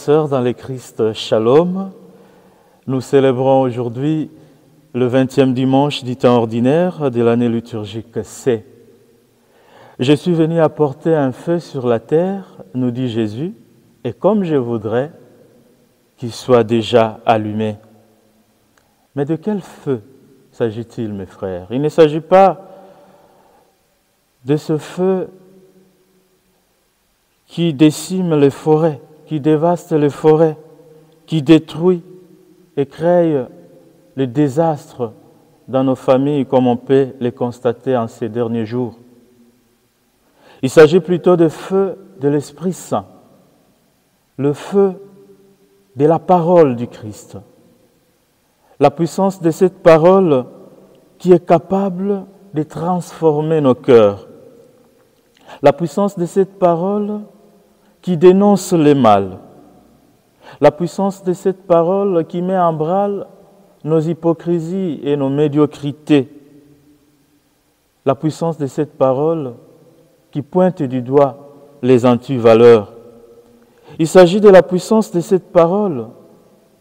sœurs dans le Christ, Shalom. Nous célébrons aujourd'hui le 20e dimanche du temps ordinaire de l'année liturgique C. Je suis venu apporter un feu sur la terre, nous dit Jésus, et comme je voudrais qu'il soit déjà allumé. Mais de quel feu s'agit-il, mes frères? Il ne s'agit pas de ce feu qui décime les forêts, qui dévaste les forêts, qui détruit et crée les désastres dans nos familles comme on peut les constater en ces derniers jours. Il s'agit plutôt du feu de l'Esprit Saint, le feu de la parole du Christ, la puissance de cette parole qui est capable de transformer nos cœurs, la puissance de cette parole qui dénonce le mal, la puissance de cette parole qui met en branle nos hypocrisies et nos médiocrités, la puissance de cette parole qui pointe du doigt les antivaleurs. Il s'agit de la puissance de cette parole,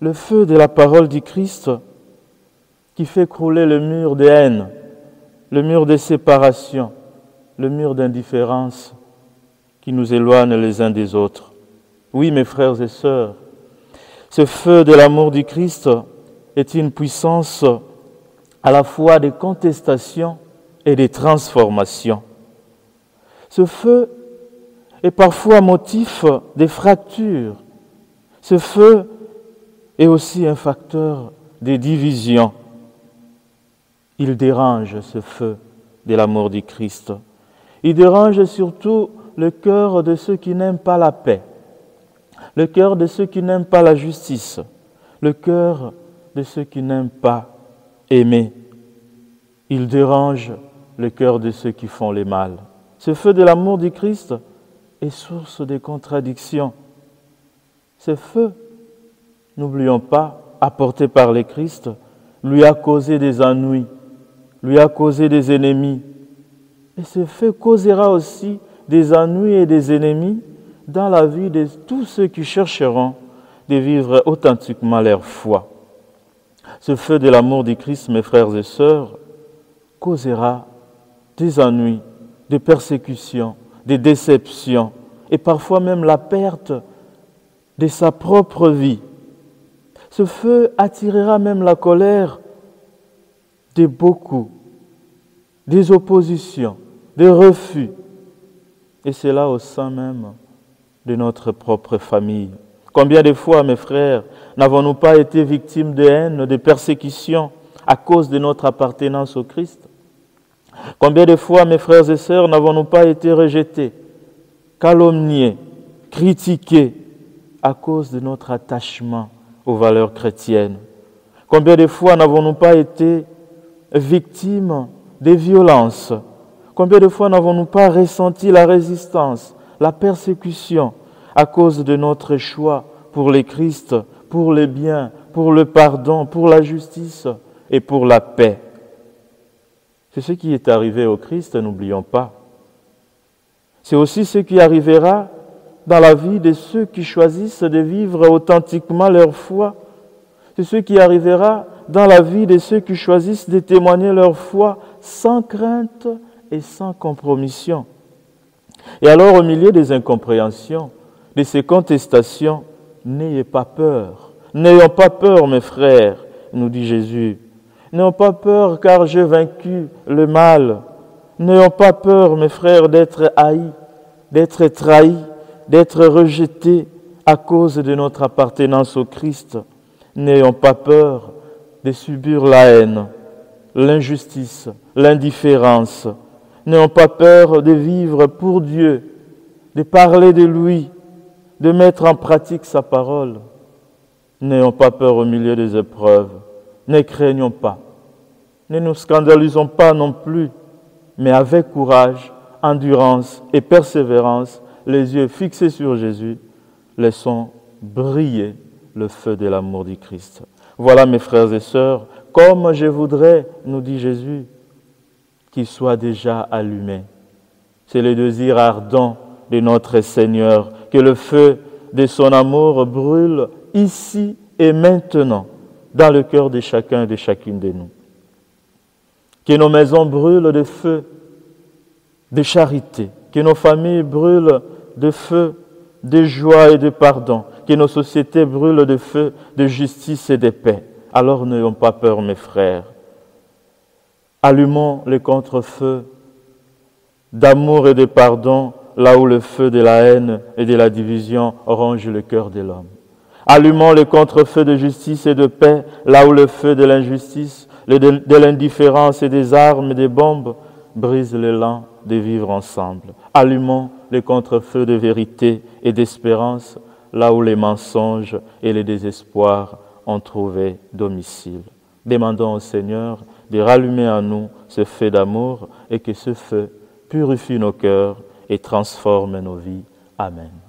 le feu de la parole du Christ qui fait crouler le mur de haine, le mur de séparation, le mur d'indifférence qui nous éloigne les uns des autres. Oui, mes frères et sœurs, ce feu de l'amour du Christ est une puissance à la fois de contestation et de transformation. Ce feu est parfois motif de fractures. Ce feu est aussi un facteur de division. Il dérange, ce feu de l'amour du Christ. Il dérange surtout le cœur de ceux qui n'aiment pas la paix, le cœur de ceux qui n'aiment pas la justice, le cœur de ceux qui n'aiment pas aimer. Il dérange le cœur de ceux qui font le mal. Ce feu de l'amour du Christ est source de contradictions. Ce feu, n'oublions pas, apporté par le Christ, lui a causé des ennuis, lui a causé des ennemis. Et ce feu causera aussi des ennuis et des ennemis dans la vie de tous ceux qui chercheront de vivre authentiquement leur foi. Ce feu de l'amour du Christ, mes frères et sœurs, causera des ennuis, des persécutions, des déceptions et parfois même la perte de sa propre vie. Ce feu attirera même la colère de beaucoup, des oppositions, des refus, et c'est là au sein même de notre propre famille. Combien de fois, mes frères, n'avons-nous pas été victimes de haine, de persécutions à cause de notre appartenance au Christ? Combien de fois, mes frères et sœurs, n'avons-nous pas été rejetés, calomniés, critiqués à cause de notre attachement aux valeurs chrétiennes? Combien de fois n'avons-nous pas été victimes des violences? Combien de fois n'avons-nous pas ressenti la résistance, la persécution à cause de notre choix pour le Christ, pour le bien, pour le pardon, pour la justice et pour la paix? C'est ce qui est arrivé au Christ, n'oublions pas. C'est aussi ce qui arrivera dans la vie de ceux qui choisissent de vivre authentiquement leur foi. C'est ce qui arrivera dans la vie de ceux qui choisissent de témoigner leur foi sans crainte et sans compromission. Et alors, au milieu des incompréhensions, de ces contestations, n'ayez pas peur. N'ayons pas peur, mes frères, nous dit Jésus. N'ayons pas peur car j'ai vaincu le mal. N'ayons pas peur, mes frères, d'être haïs, d'être trahis, d'être rejetés à cause de notre appartenance au Christ. N'ayons pas peur de subir la haine, l'injustice, l'indifférence. N'ayons pas peur de vivre pour Dieu, de parler de lui, de mettre en pratique sa parole. N'ayons pas peur au milieu des épreuves. Ne craignons pas. Ne nous scandalisons pas non plus, mais avec courage, endurance et persévérance, les yeux fixés sur Jésus, laissons briller le feu de l'amour du Christ. Voilà, mes frères et sœurs, comme je voudrais, nous dit Jésus, qu'il soit déjà allumé. C'est le désir ardent de notre Seigneur, que le feu de son amour brûle ici et maintenant dans le cœur de chacun et de chacune de nous. Que nos maisons brûlent de feu, de charité, que nos familles brûlent de feu, de joie et de pardon, que nos sociétés brûlent de feu, de justice et de paix. Alors n'ayons pas peur, mes frères. Allumons les contre-feux d'amour et de pardon là où le feu de la haine et de la division ronge le cœur de l'homme. Allumons les contre-feux de justice et de paix là où le feu de l'injustice, de l'indifférence et des armes et des bombes brise l'élan de vivre ensemble. Allumons les contre-feux de vérité et d'espérance là où les mensonges et les désespoirs ont trouvé domicile. Demandons au Seigneur de rallumer en nous ce feu d'amour et que ce feu purifie nos cœurs et transforme nos vies. Amen.